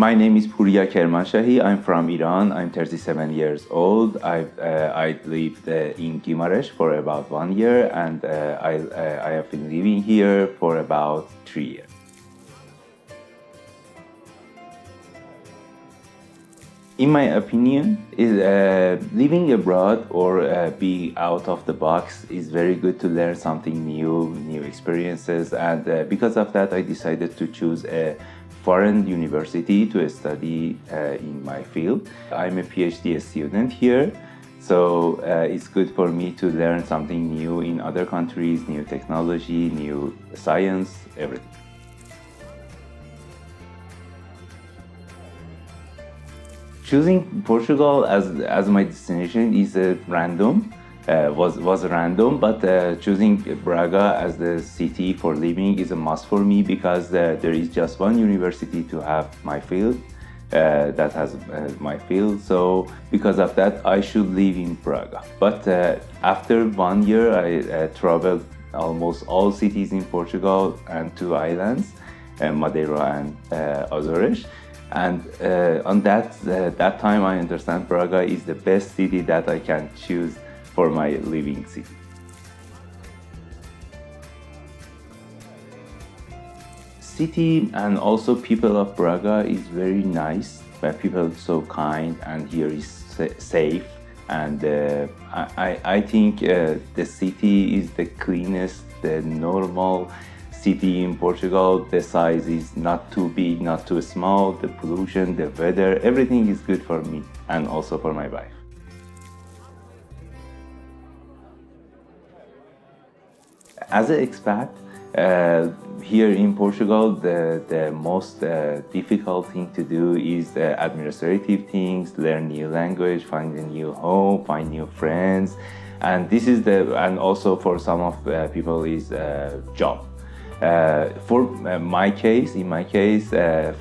My name is Pouriya Kermanshahi. I'm from Iran. I'm 37 years old. I lived in Gimaresh for about 1 year, and I have been living here for about 3 years. In my opinion, living abroad or being out of the box is very good to learn something new experiences, and because of that, I decided to choose a foreign university to study in my field. I'm a PhD student here, so it's good for me to learn something new in other countries, new technology, new science, everything. Choosing Portugal as my destination is was random, but choosing Braga as the city for living is a must for me because there is just one university to have my field that has my field. So because of that, I should live in Braga. But after 1 year, I traveled almost all cities in Portugal and 2 islands, Madeira and Azores. And on that time, I understand Braga is the best city that I can choose for my living city. City and also people of Braga is very nice. People are so kind, and here is safe. And I think the city is the cleanest, the normal city in Portugal. The size is not too big, not too small. The pollution, the weather, everything is good for me and also for my wife. As an expat, here in Portugal, the most difficult thing to do is administrative things, learn new language, find a new home, find new friends, and and also for some of people is job. For in my case,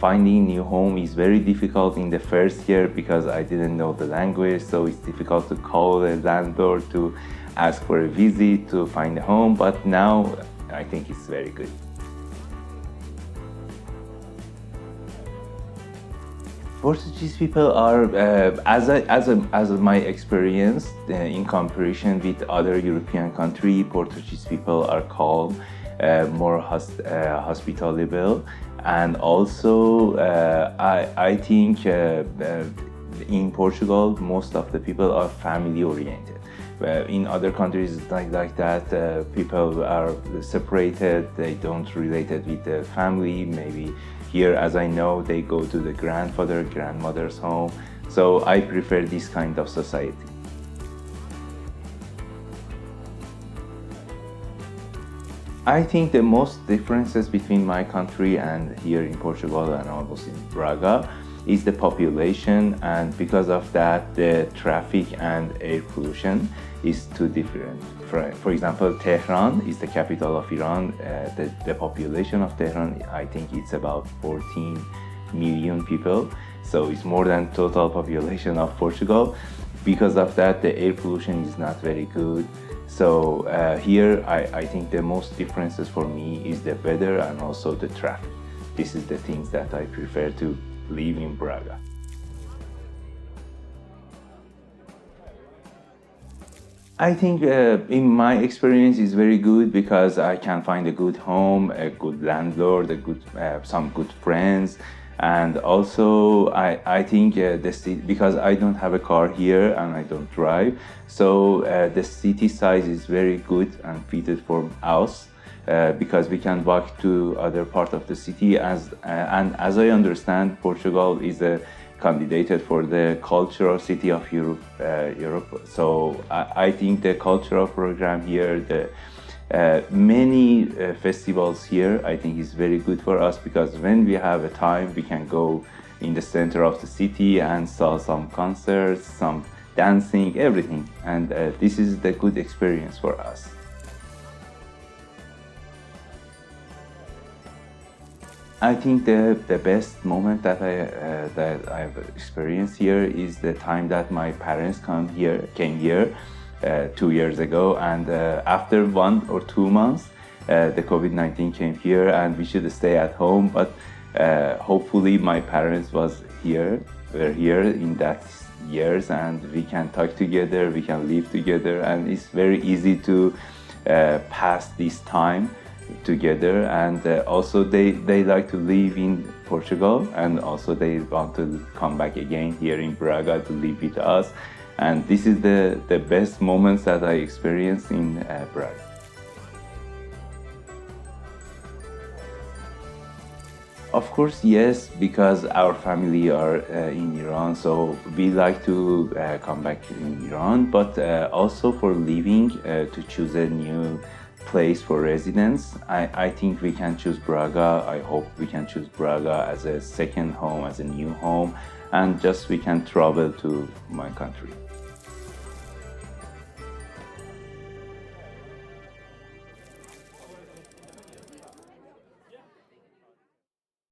finding new home is very difficult in the first year because I didn't know the language, so it's difficult to call the landlord to ask for a visit to find a home. But now I think it's very good. Portuguese people are, as my experience in comparison with other European countries, Portuguese people are calm, more hospitable, and also I think in Portugal most of the people are family oriented. In other countries like that, people are separated, they don't relate it with the family. Maybe here, as I know, they go to the grandmother's home. So I prefer this kind of society. I think the most differences between my country and here in Portugal and almost in Braga is the population, and because of that, the traffic and air pollution is too different. For example, Tehran is the capital of Iran. The population of Tehran, I think it's about 14 million people, so it's more than total population of Portugal. Because of that, the air pollution is not very good. So here, I think the most differences for me is the weather and also the traffic. This is the things that I prefer to live in Braga. I think in my experience is very good because I can find a good home, a good landlord, some good friends, and also I think because I don't have a car here and I don't drive, so the city size is very good and fitted for us. Because we can walk to other part of the city, and as I understand, Portugal is a candidate for the cultural city of Europe. So I think the cultural program here, the many festivals here, I think is very good for us because when we have a time, we can go in the center of the city and saw some concerts, some dancing, everything, and this is the good experience for us. I think the best moment that I've experienced here is the time that my parents came here 2 years ago, and after 1 or 2 months, the COVID-19 came here, and we should stay at home. But Hopefully my parents were here in that years, and we can talk together, we can live together, and it's very easy to pass this time together. And also they like to live in Portugal, and also they want to come back again here in Braga to live with us. And this is the best moments that I experienced in Braga. Of course, yes, because our family are in Iran, so we like to come back in Iran, but also for living, to choose a new place for residence. I think we can choose Braga. I hope we can choose Braga as a second home, as a new home, and just we can travel to my country.